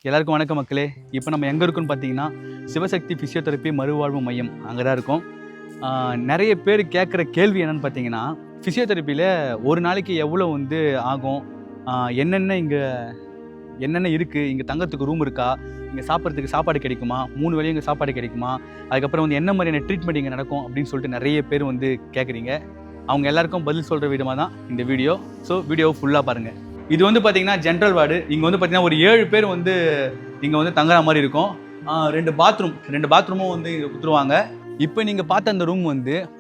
எல்லாருக்கும் வணக்கம் மக்களே. இப்போ நம்ம எங்கே இருக்கோன்னு பார்த்தீங்கன்னா சிவசக்தி ஃபிசியோதெரப்பி மறுவாழ்வு மையம் அங்கே தான் இருக்கோம். நிறைய பேர் கேட்குற கேள்வி என்னென்னு பார்த்தீங்கன்னா, ஃபிசியோதெரப்பியில் ஒரு நாளைக்கு எவ்வளோ ஆகும், என்னென்ன இருக்குது, இங்கே தங்கறதுக்கு ரூம் இருக்கா, இங்கே சாப்பிட்றதுக்கு சாப்பாடு கிடைக்குமா, 3 வேளையும் இங்கே சாப்பாடு கிடைக்குமா, அதுக்கப்புறம் என்ன மாதிரியான ட்ரீட்மெண்ட் இங்கே நடக்கும் அப்படின்னு சொல்லிட்டு நிறைய பேர் கேட்குறீங்க. அவங்க எல்லாருக்கும் பதில் சொல்கிற விதமாக தான் இந்த வீடியோ. ஸோ வீடியோவை ஃபுல்லாக பாருங்கள். இது பார்த்தீங்கன்னா ஜென்ரல் வார்டு. இங்கே பார்த்தீங்கன்னா ஒரு 7 பேர் இங்கே தங்குற மாதிரி இருக்கும். 2 பாத்ரூமும் இங்கே கொடுத்துருவாங்க. இப்போ நீங்கள் பார்த்த அந்த ரூம்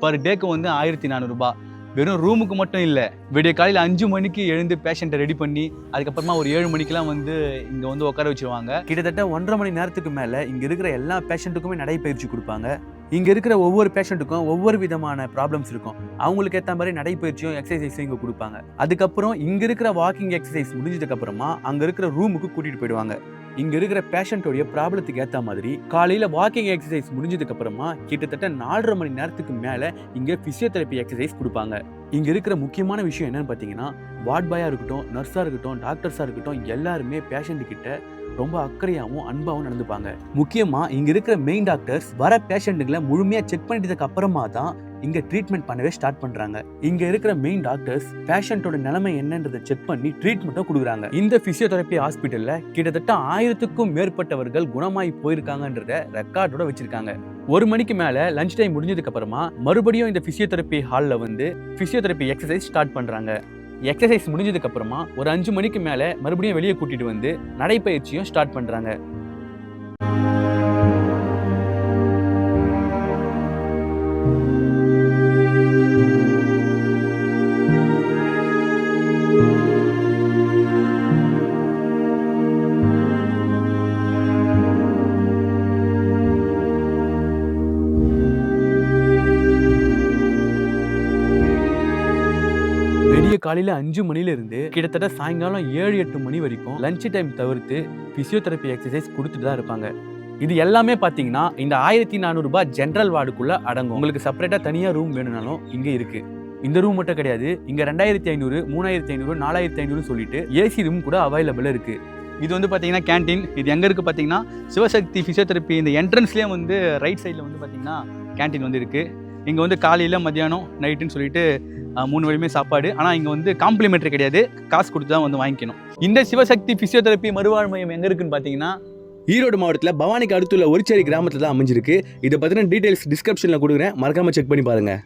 பர் டேக்கு 1400 ரூபாய். வெறும் ரூமுக்கு மட்டும் இல்லை, விடிய காலையில் 5 மணிக்கு எழுந்து பேஷண்ட்டை ரெடி பண்ணி அதுக்கப்புறமா ஒரு 7 மணிக்கெலாம் இங்கே உட்கார வச்சுருவாங்க. கிட்டத்தட்ட 1.5 மணி நேரத்துக்கு மேலே இங்கே இருக்கிற எல்லா பேஷண்ட்டுக்குமே நடைப்பயிற்சி கொடுப்பாங்க. இங்கே இருக்கிற ஒவ்வொரு பேஷண்ட்டுக்கும் ஒவ்வொரு விதமான ப்ராப்ளம்ஸ் இருக்கும். அவங்களுக்கு ஏற்ற மாதிரி நடைப்பயிற்சியும் எக்ஸசைஸும் இங்கே கொடுப்பாங்க. அதுக்கப்புறம் இங்கே இருக்கிற வாக்கிங் எக்ஸசைஸ் முடிஞ்சதுக்கப்புறமா அங்கே இருக்கிற ரூமுக்கு கூட்டிகிட்டு போயிடுவாங்க. இங்கே இருக்கிற பேஷண்ட்டோடைய ப்ராப்ளத்துக்கு ஏற்ற மாதிரி காலையில் வாக்கிங் எக்ஸசைஸ் முடிஞ்சதுக்கப்புறமா கிட்டத்தட்ட 4.5 மணி நேரத்துக்கு மேலே இங்கே ஃபிசியோதெரப்பி எக்ஸசைஸ் கொடுப்பாங்க. இங்கே இருக்கிற முக்கியமான விஷயம் என்னன்னு பார்த்தீங்கன்னா, வார்ட் பாயாக இருக்கட்டும், நர்ஸாக இருக்கட்டும், டாக்டர்ஸாக இருக்கட்டும், எல்லாருமே பேஷண்ட்டுக்கிட்ட ரொம்ப அக்கறையாகவும் அன்பாகவும் நடந்துப்பாங்க. முக்கியமாக இங்கே இருக்கிற மெயின் டாக்டர்ஸ் வர பேஷண்ட்டுகளை முழுமையாக செக் பண்ணிட்டதுக்கு அப்புறமா தான் இங்கே ட்ரீட்மெண்ட் பண்ணவே ஸ்டார்ட் பண்ணுறாங்க. இங்கே இருக்கிற மெயின் டாக்டர்ஸ் பேஷண்ட்டோட நிலைமை என்னன்றதை செக் பண்ணி ட்ரீட்மெண்ட்டும் கொடுக்குறாங்க. இந்த ஃபிசியோதெரப்பி ஹாஸ்பிட்டலில் கிட்டத்தட்ட 1000க்கும் மேற்பட்டவர்கள் குணமாகி போயிருக்காங்கன்றத ரெக்கார்டோட வச்சிருக்காங்க. 1 மணிக்கு மேலே லஞ்ச் டைம் முடிஞ்சதுக்கு அப்புறமா மறுபடியும் இந்த ஃபிசியோதெரப்பி ஹாலில் ஃபிசியோதெரப்பி எக்ஸசைஸ் ஸ்டார்ட் பண்ணுறாங்க. எக்ஸசைஸ் முடிஞ்சதுக்கு அப்புறமா ஒரு 5 மணிக்கு மேலே மறுபடியும் வெளியே கூட்டிட்டு நடைப்பயிற்சியும் ஸ்டார்ட் பண்ணுறாங்க. காலையில் 5 மணிலிருந்து கிட்டத்தட்ட சாயங்காலம் 7-8 மணி வரைக்கும் லஞ்ச் டைம் தவிர்த்து ஃபிசியோதெரப்பி எக்ஸசைஸ் கொடுத்துட்டு தான் இருப்பாங்க. இது எல்லாமே பார்த்தீங்கன்னா இந்த 1400 ரூபாய் ஜென்ரல் வார்டுக்குள்ள அடங்கும். உங்களுக்கு செப்பரேட்டாக தனியாக ரூம் வேணும்னாலும் இங்கே இருக்கு. இந்த ரூம் மட்டும் கிடையாது, இங்கே 2500, 3500, 4500 சொல்லிட்டு ஏசி ரூம் கூட அவைலபிளாக இருக்கு. இது பார்த்தீங்கன்னா கேன்டீன். இது எங்கே இருக்குது பார்த்தீங்கன்னா சிவசக்தி ஃபிசியோதெரப்பி இந்த என்ட்ரன்ஸ்லேயே ரைட் சைடில் பார்த்தீங்கன்னா கேன்டீன் இருக்குது. இங்கே காலையில் மத்தியானம் நைட்டுன்னு சொல்லிட்டு 3 வேளையுமே சாப்பாடு. ஆனால் இங்கே காம்ப்ளிமெண்ட்ரி கிடையாது, காசு கொடுத்து தான் வாங்கிக்கணும். இந்த சிவசக்தி ஃபிசியோதெரப்பி மறுவாழ்வு மையம் எங்கே இருக்குன்னு பார்த்தீங்கன்னா ஈரோடு மாவட்டத்தில் பவானிக்கு அடுத்துள்ள ஒரிச்சேரி கிராமத்தில் தான் அமைஞ்சிருக்கு. இதை பற்றின டீட்டெயில்ஸ் டிஸ்கிரிப்ஷனில் கொடுக்குறேன், மறக்காமல் செக் பண்ணி பாருங்கள்.